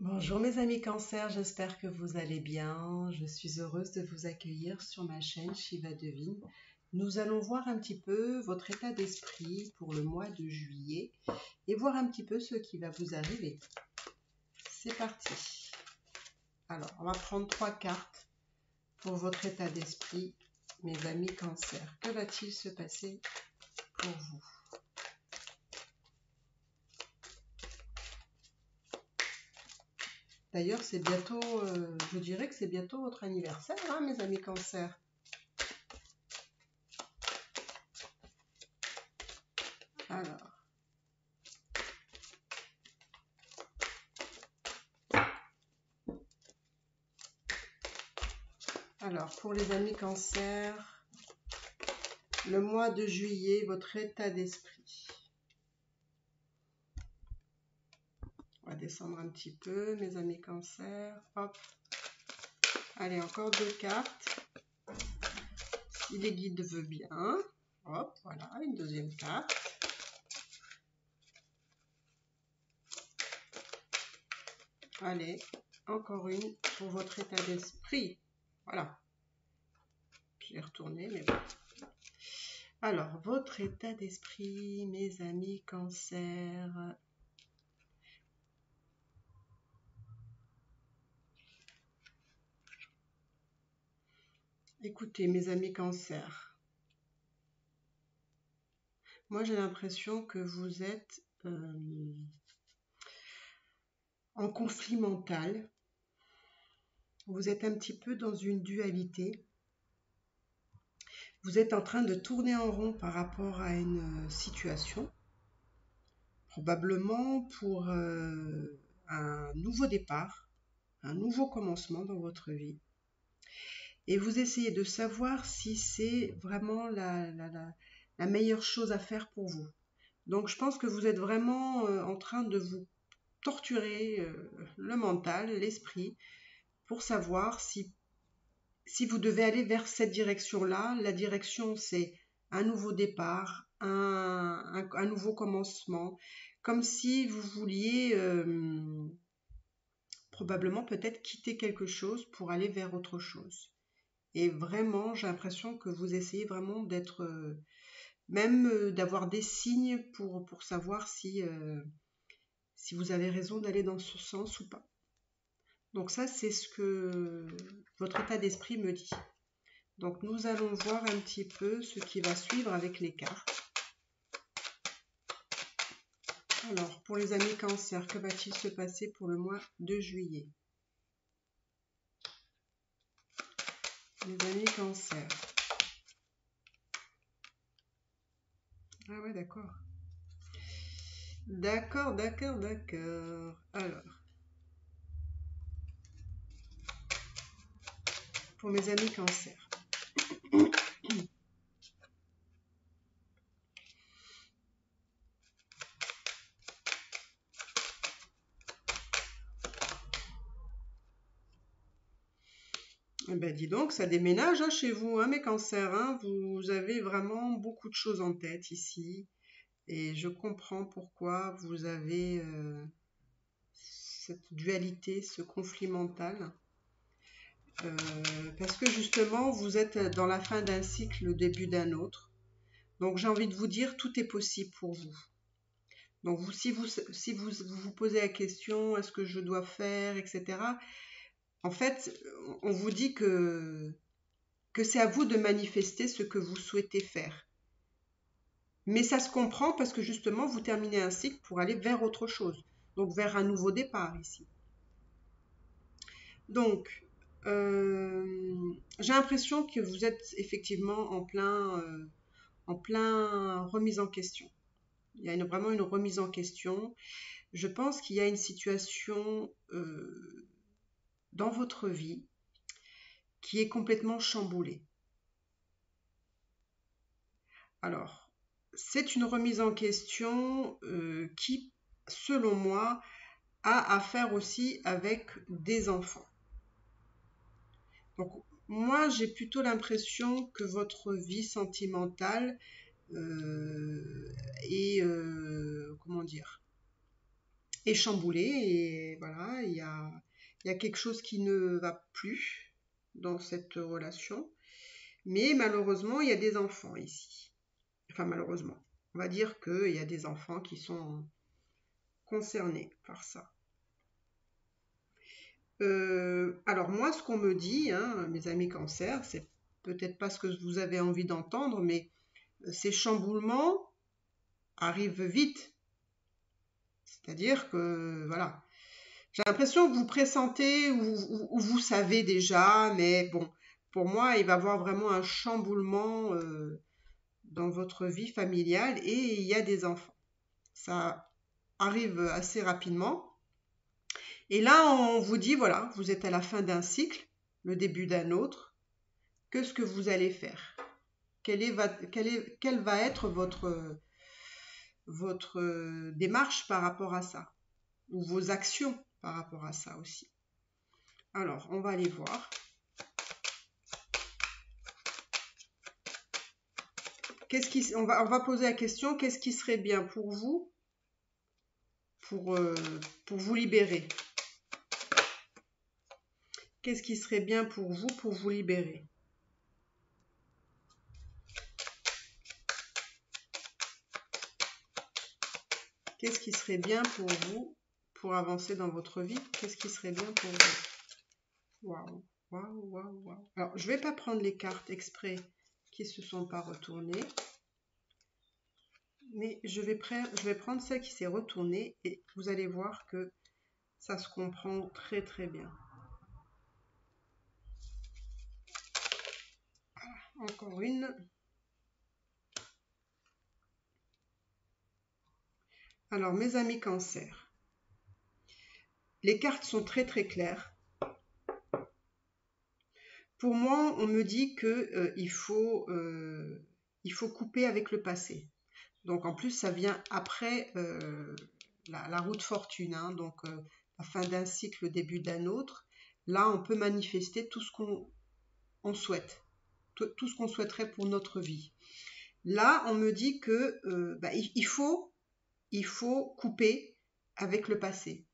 Bonjour mes amis Cancer, j'espère que vous allez bien. Je suis heureuse de vous accueillir sur ma chaîne Shiva Devine. Nous allons voir un petit peu votre état d'esprit pour le mois de juillet et voir un petit peu ce qui va vous arriver. C'est parti. Alors, on va prendre 3 cartes pour votre état d'esprit, mes amis Cancer. Que va-t-il se passer pour vous ? D'ailleurs, c'est bientôt, je dirais que c'est bientôt votre anniversaire, hein, mes amis Cancer. Alors, pour les amis Cancer, le mois de juillet, votre état d'esprit. On va descendre un petit peu, mes amis Cancer. Hop. Allez, encore 2 cartes. Si les guides veulent bien. Hop, voilà, une deuxième carte. Allez, encore une pour votre état d'esprit. Voilà. Je l'ai retourné, mais bon. Alors, votre état d'esprit, mes amis Cancer. Écoutez, mes amis Cancer. Moi, j'ai l'impression que vous êtes en conflit mental. Vous êtes un petit peu dans une dualité. Vous êtes en train de tourner en rond par rapport à une situation, probablement pour un nouveau départ, un nouveau commencement dans votre vie. Et vous essayez de savoir si c'est vraiment la meilleure chose à faire pour vous. Donc je pense que vous êtes vraiment en train de vous torturer le mental, l'esprit, pour savoir si vous devez aller vers cette direction-là. La direction, c'est un nouveau départ, un nouveau commencement, comme si vous vouliez probablement peut-être quitter quelque chose pour aller vers autre chose. Et vraiment, j'ai l'impression que vous essayez vraiment d'être, même d'avoir des signes pour savoir si vous avez raison d'aller dans ce sens ou pas. Donc ça, c'est ce que votre état d'esprit me dit. Donc nous allons voir un petit peu ce qui va suivre avec les cartes. Alors, pour les amis Cancer, que va-t-il se passer pour le mois de juillet? Les amis Cancer. Ah ouais, d'accord. D'accord. Alors, pour mes amis Cancer. Eh ben, dis donc, ça déménage hein, chez vous, hein, mes Cancers. Hein. Vous avez vraiment beaucoup de choses en tête ici. Et je comprends pourquoi vous avez cette dualité, ce conflit mental. Parce que justement, vous êtes dans la fin d'un cycle, le début d'un autre. Donc j'ai envie de vous dire, tout est possible pour vous. Donc si vous posez la question, est-ce que je dois faire, etc. En fait, on vous dit que c'est à vous de manifester ce que vous souhaitez faire. Mais ça se comprend parce que justement, vous terminez un cycle pour aller vers autre chose. Donc vers un nouveau départ ici. Donc, j'ai l'impression que vous êtes effectivement en plein remise en question. Il y a vraiment une remise en question. Je pense qu'il y a une situation dans votre vie qui est complètement chamboulée. Alors, c'est une remise en question qui, selon moi, a à faire aussi avec des enfants. Donc, moi, j'ai plutôt l'impression que votre vie sentimentale est, comment dire, est chamboulé et voilà, il y a quelque chose qui ne va plus dans cette relation. Mais malheureusement, il y a des enfants ici. Enfin, malheureusement. On va dire qu'il y a des enfants qui sont concernés par ça. Alors moi, ce qu'on me dit, hein, mes amis cancer, c'est peut-être pas ce que vous avez envie d'entendre, mais ces chamboulements arrivent vite. C'est-à-dire que, voilà, j'ai l'impression que vous pressentez ou vous savez déjà, mais bon, pour moi, il va y avoir vraiment un chamboulement dans votre vie familiale et il y a des enfants. Ça arrive assez rapidement. Et là, on vous dit, voilà, vous êtes à la fin d'un cycle, le début d'un autre. Qu'est-ce que vous allez faire? Quelle va être votre démarche par rapport à ça? Ou vos actions par rapport à ça aussi? Alors, on va aller voir. On va poser la question, qu'est-ce qui serait bien pour vous pour vous libérer? Qu'est-ce qui serait bien pour vous libérer? Qu'est-ce qui serait bien pour vous pour avancer dans votre vie? Qu'est-ce qui serait bien pour vous? Waouh, waouh, waouh, waouh. Alors, je ne vais pas prendre les cartes exprès qui ne se sont pas retournées. Mais je vais prendre celle qui s'est retournée et vous allez voir que ça se comprend très très bien. Voilà, encore une. Alors, mes amis cancer, les cartes sont très très claires. Pour moi, on me dit que il faut couper avec le passé. Donc en plus, ça vient après la roue de fortune, hein, donc la fin d'un cycle, le début d'un autre. Là, on peut manifester tout ce qu'on souhaite, tout ce qu'on souhaiterait pour notre vie. Là, on me dit que il faut couper avec le passé.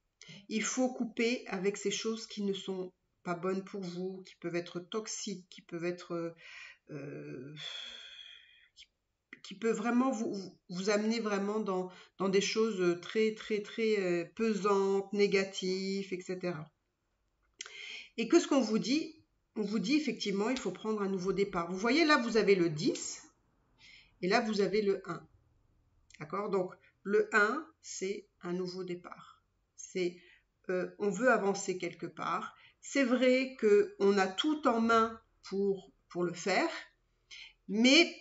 Il faut couper avec ces choses qui ne sont pas bonnes pour vous, qui peuvent être toxiques, qui peuvent être qui peut vraiment vous amener vraiment dans des choses très très très pesantes, négatives, etc. Et que ce qu'on vous dit, on vous dit effectivement il faut prendre un nouveau départ. Vous voyez là vous avez le 10 et là vous avez le 1. D'accord? Donc le 1 c'est un nouveau départ. C'est on veut avancer quelque part. C'est vrai qu'on a tout en main pour le faire, mais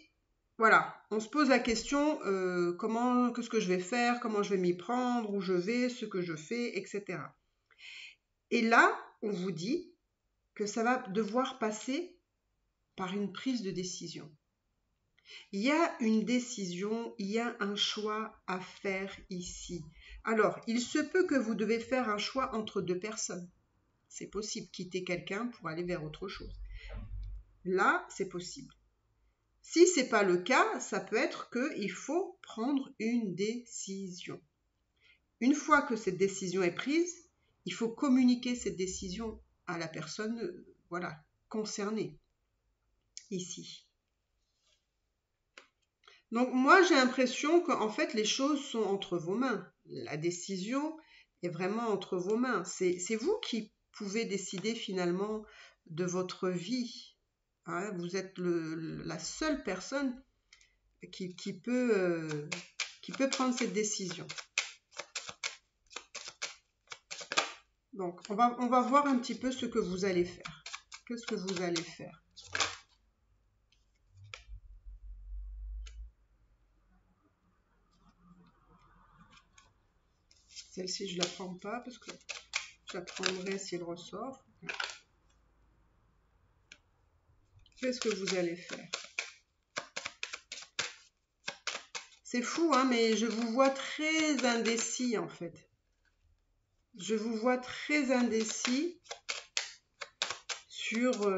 voilà, on se pose la question, qu'est-ce que je vais faire, comment je vais m'y prendre, où je vais, ce que je fais, etc. Et là, on vous dit que ça va devoir passer par une prise de décision. Il y a une décision, il y a un choix à faire ici. Alors, il se peut que vous devez faire un choix entre deux personnes. C'est possible, quitter quelqu'un pour aller vers autre chose. Là, c'est possible. Si ce n'est pas le cas, ça peut être qu'il faut prendre une décision. Une fois que cette décision est prise, il faut communiquer cette décision à la personne concernée ici. Donc moi j'ai l'impression qu'en fait les choses sont entre vos mains. La décision est vraiment entre vos mains. C'est vous qui pouvez décider finalement de votre vie. Hein, vous êtes la seule personne qui peut prendre cette décision. Donc, on va voir un petit peu ce que vous allez faire. Qu'est-ce que vous allez faire? Celle-ci, je ne la prends pas parce que je la prendrai si elle ressort. Qu'est-ce que vous allez faire? C'est fou, hein, mais je vous vois très indécis en fait. Je vous vois très indécis sur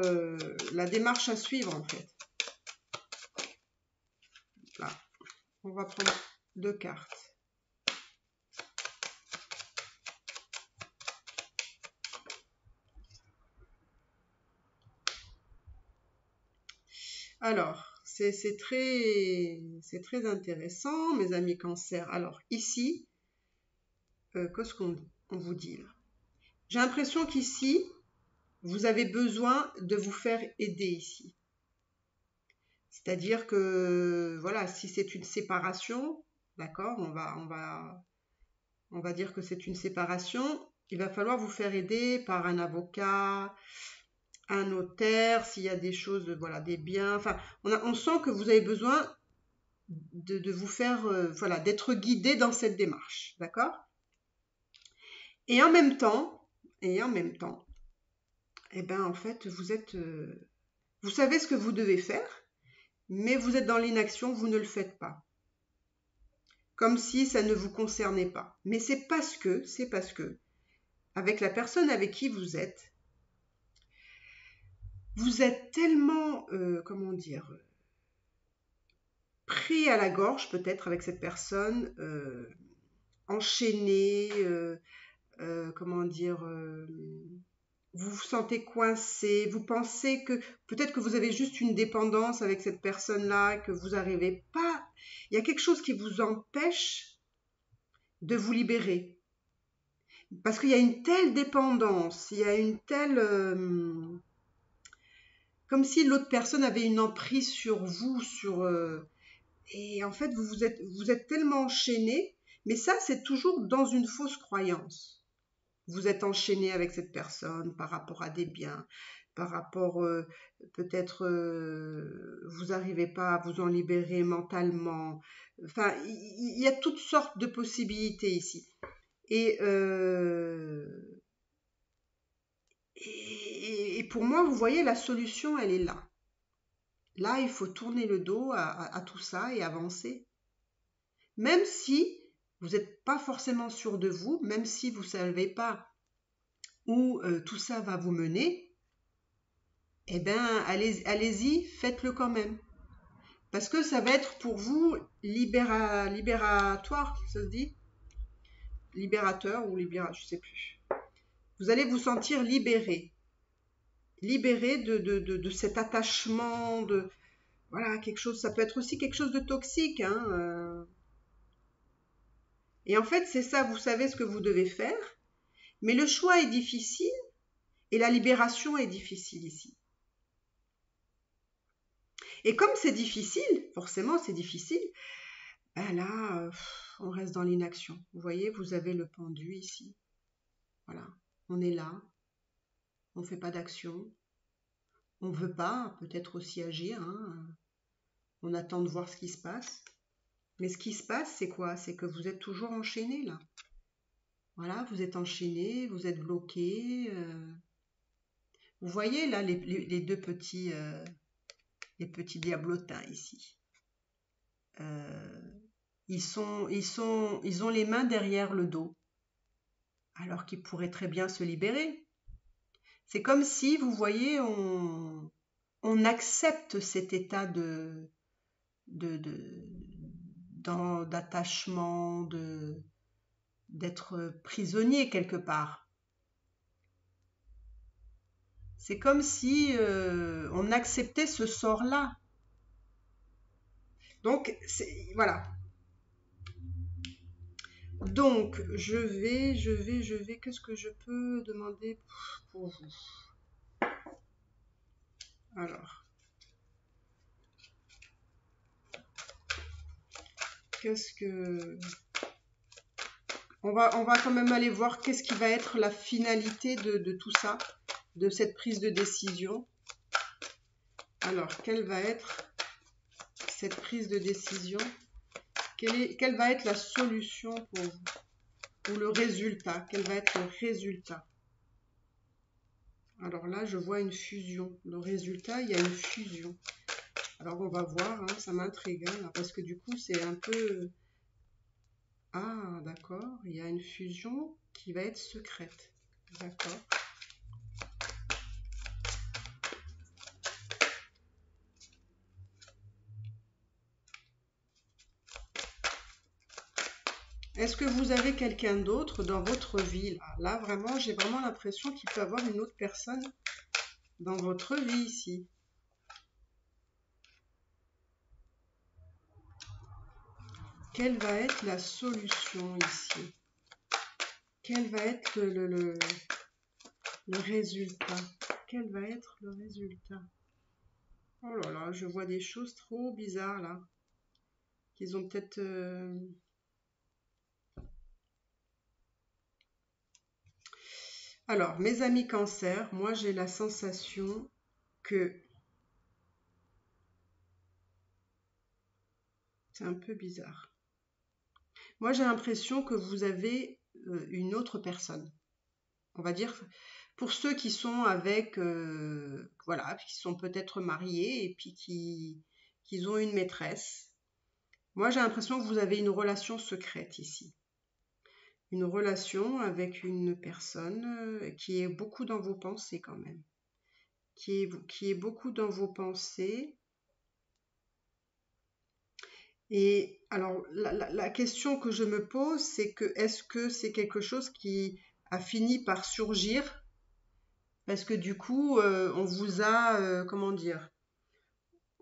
la démarche à suivre en fait. Là, on va prendre 2 cartes. Alors, c'est très intéressant, mes amis Cancer. Alors, ici, qu'est-ce qu'on vous dit là? J'ai l'impression qu'ici, vous avez besoin de vous faire aider ici. C'est-à-dire que, voilà, si c'est une séparation, d'accord, on va dire que c'est une séparation, il va falloir vous faire aider par un avocat, un notaire, s'il y a des choses, voilà, des biens. Enfin, on sent que vous avez besoin de vous faire, voilà, d'être guidé dans cette démarche, d'accord? Et en même temps, eh ben, en fait, vous savez ce que vous devez faire, mais vous êtes dans l'inaction, vous ne le faites pas. Comme si ça ne vous concernait pas. Mais c'est parce que, avec la personne avec qui vous êtes tellement, comment dire, pris à la gorge peut-être avec cette personne, enchaîné, comment dire, vous vous sentez coincé, vous pensez que peut-être que vous avez juste une dépendance avec cette personne-là, que vous n'arrivez pas, il y a quelque chose qui vous empêche de vous libérer. Parce qu'il y a une telle dépendance, il y a une telle... comme si l'autre personne avait une emprise sur vous, et en fait, vous êtes tellement enchaîné, mais ça, c'est toujours dans une fausse croyance. Vous êtes enchaîné avec cette personne par rapport à des biens, par rapport, peut-être, vous n'arrivez pas à vous en libérer mentalement. Enfin, il y a toutes sortes de possibilités ici. Et pour moi, vous voyez, la solution, elle est là. Là, il faut tourner le dos à tout ça et avancer. Même si vous n'êtes pas forcément sûr de vous, même si vous ne savez pas où tout ça va vous mener, eh bien, allez-y, faites-le quand même. Parce que ça va être pour vous libératoire, ça se dit? Libérateur ou je ne sais plus. Vous allez vous sentir libéré. Libéré de cet attachement, voilà, quelque chose, ça peut être aussi quelque chose de toxique, hein. Et en fait, c'est ça, vous savez ce que vous devez faire, mais le choix est difficile et la libération est difficile ici. Et comme c'est difficile, forcément c'est difficile, ben là, on reste dans l'inaction. Vous voyez, vous avez le pendu ici. Voilà, on est là, on ne fait pas d'action, on ne veut pas peut-être aussi agir, hein. On attend de voir ce qui se passe. Mais ce qui se passe, c'est quoi? C'est que vous êtes toujours enchaîné là. Voilà, vous êtes enchaîné, vous êtes bloqué. Vous voyez là les deux petits, les petits diablotins ici. Ils ont les mains derrière le dos, alors qu'ils pourraient très bien se libérer. C'est comme si, vous voyez, on accepte cet état d'attachement, d'être prisonnier quelque part. C'est comme si on acceptait ce sort-là. Donc, voilà. Donc, je vais, qu'est-ce que je peux demander pour vous? Alors, qu'est-ce que... On va quand même aller voir qu'est-ce qui va être la finalité de tout ça, de cette prise de décision. Alors, quelle va être cette prise de décision? Quelle va être la solution pour vous? Ou le résultat? Quel va être le résultat? Alors là, je vois une fusion. Le résultat, il y a une fusion. Alors, on va voir, hein, ça m'intrigue, hein, parce que du coup, c'est un peu... Ah, d'accord, il y a une fusion qui va être secrète. D'accord. Est-ce que vous avez quelqu'un d'autre dans votre vie? Là, vraiment, j'ai vraiment l'impression qu'il peut y avoir une autre personne dans votre vie ici. quelle va être la solution ici? Quel va être le résultat? Quel va être le résultat? Oh là là, je vois des choses trop bizarres là. Qu'ils ont peut-être... Alors, mes amis cancer, moi j'ai la sensation que... C'est un peu bizarre. Moi j'ai l'impression que vous avez une autre personne. On va dire, pour ceux qui sont avec... voilà, qui sont peut-être mariés et puis qui ont une maîtresse. Moi j'ai l'impression que vous avez une relation secrète ici. Une relation avec une personne qui est beaucoup dans vos pensées quand même. Qui est beaucoup dans vos pensées. Et alors, la question que je me pose, c'est que est-ce que c'est quelque chose qui a fini par surgir? Parce que du coup, on vous a, comment dire,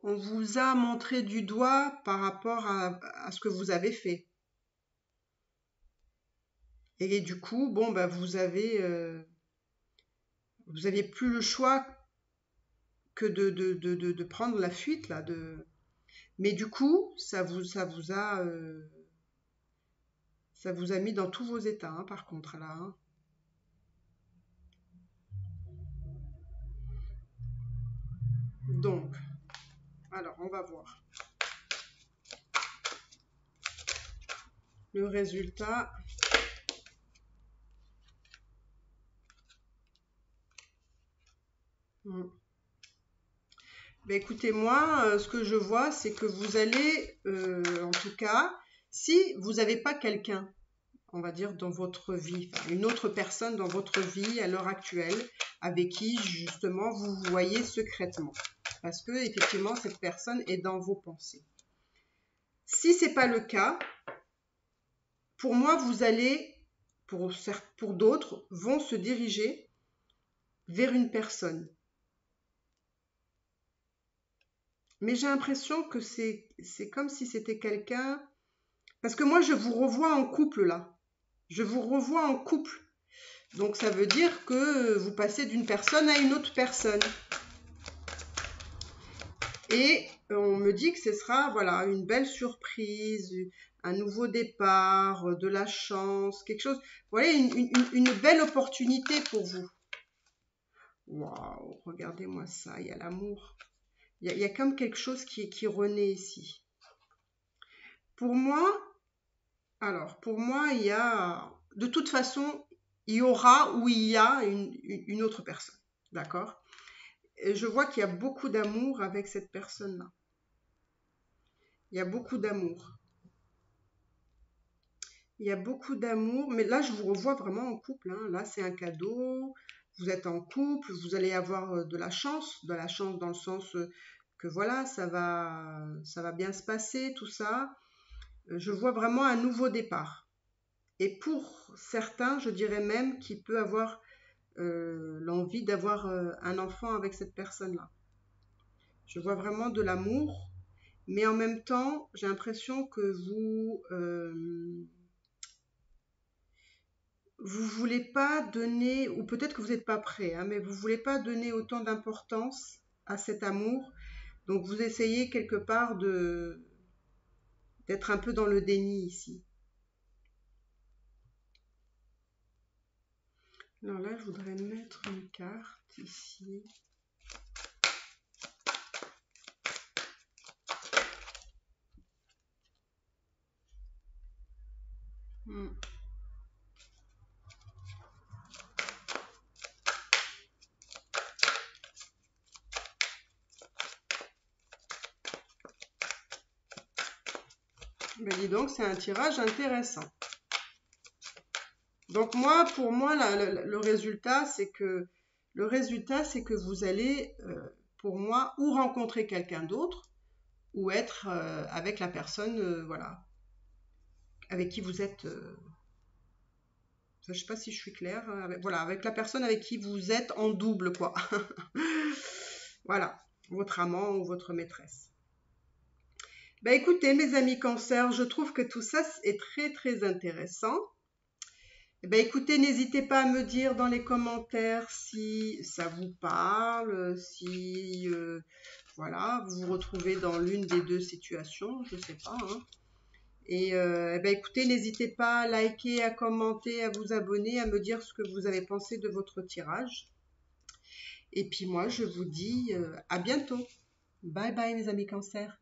on vous a montré du doigt par rapport à ce que vous avez fait. Et du coup, bon, bah, vous aviez plus le choix que de prendre la fuite là. Mais du coup, ça vous a mis dans tous vos états, hein, par contre là. Hein. Donc, alors on va voir le résultat. Ben écoutez, moi, ce que je vois, c'est que vous allez, en tout cas, si vous n'avez pas quelqu'un, on va dire, dans votre vie, enfin, une autre personne dans votre vie à l'heure actuelle, avec qui, justement, vous vous voyez secrètement. Parce que, effectivement, cette personne est dans vos pensées. Si ce n'est pas le cas, pour moi, vous allez, pour d'autres, vont se diriger vers une personne. Mais j'ai l'impression que c'est comme si c'était quelqu'un... Parce que moi, je vous revois en couple, là. Je vous revois en couple. Donc, ça veut dire que vous passez d'une personne à une autre personne. Et on me dit que ce sera, voilà, une belle surprise, un nouveau départ, de la chance, quelque chose... Vous voyez, une belle opportunité pour vous. Waouh, regardez-moi ça, il y a l'amour. Il y a comme quelque chose qui renaît ici. Pour moi, il y a, de toute façon, il y aura ou il y a une autre personne, d'accord? Et je vois qu'il y a beaucoup d'amour avec cette personne-là. Il y a beaucoup d'amour. Il y a beaucoup d'amour, mais là, je vous revois vraiment en couple. Hein. Là, c'est un cadeau. Vous êtes en couple, vous allez avoir de la chance dans le sens que voilà, ça va bien se passer, tout ça. Je vois vraiment un nouveau départ. Et pour certains, je dirais même qu'il peut avoir l'envie d'avoir un enfant avec cette personne-là. Je vois vraiment de l'amour, mais en même temps, j'ai l'impression que vous voulez pas donner, ou peut-être que vous n'êtes pas prêt, hein, mais vous voulez pas donner autant d'importance à cet amour. Donc vous essayez quelque part d'être un peu dans le déni ici. Alors là, je voudrais mettre une carte ici. Ben dis donc, c'est un tirage intéressant. Donc moi, pour moi, le résultat, c'est que vous allez, pour moi, ou rencontrer quelqu'un d'autre, ou être avec la personne, voilà, avec qui vous êtes. Je ne sais pas si je suis claire. Voilà, avec la personne avec qui vous êtes en double, quoi. Voilà, votre amant ou votre maîtresse. Bah écoutez, mes amis Cancer, je trouve que tout ça est très très intéressant. Eh ben, écoutez, n'hésitez pas à me dire dans les commentaires si ça vous parle, si voilà, vous vous retrouvez dans l'une des deux situations, je sais pas, hein. Et eh ben, écoutez, n'hésitez pas à liker, à commenter, à vous abonner, à me dire ce que vous avez pensé de votre tirage. Et puis moi, je vous dis à bientôt. Bye bye mes amis Cancer.